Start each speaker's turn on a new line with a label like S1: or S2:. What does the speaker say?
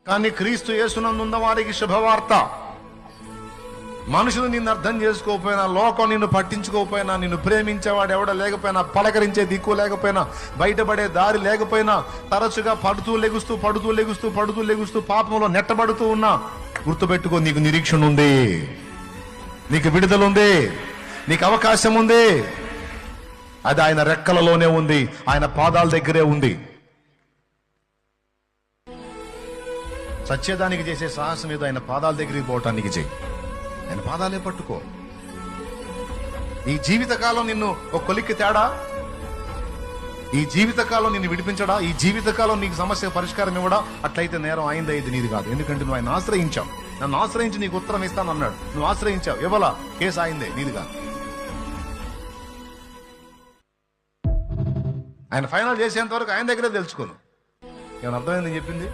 S1: కానీ క్రీస్తు యేసునందున్న వారికి శుభవార్త. మనుషులు నిన్ను అర్థం చేసుకోకపోయినా, లోకం నిన్ను పట్టించుకోకపోయినా, నిన్ను ప్రేమించేవాడు ఎవడ లేకపోయినా, పలకరించే దిక్కు లేకపోయినా, బయటపడే దారి లేకపోయినా, తరచుగా పడుతూ లెగుస్తూ పాపంలో నెట్టబడుతూ ఉన్నా, గుర్తుపెట్టుకో, నీకు నిరీక్షణ ఉంది, నీకు విడుదల ఉంది, నీకు అవకాశం ఉంది. అది ఆయన రెక్కలలోనే ఉంది, ఆయన పాదాల దగ్గరే ఉంది. సత్యదానికి చేసే సాహసం ఏదో ఆయన పాదాల దగ్గరికి పోవటానికి చేయి. ఆయన పాదాలే పట్టుకో. ఈ జీవితకాలం నిన్ను ఒక కొలిక్కి తేడా, ఈ జీవితకాలం నిన్ను విడిపించడా, ఈ జీవితకాలం నీకు సమస్య పరిష్కారం ఇవ్వడా? అట్లయితే నేరం అయింది, ఇది నీది కాదు. ఎందుకంటే నువ్వు ఆయన ఆశ్రయించావు. నన్ను ఆశ్రయించి నీకు ఉత్తరం ఇస్తాను అన్నాడు. నువ్వు ఆశ్రయించావు, ఇవ్వలా, కేసు అయిందే, నీది కాదు. ఆయన ఫైనల్ చేసేంత వరకు ఆయన దగ్గరే తెలుసుకోను. ఏమైనా అర్థమైంది చెప్పింది?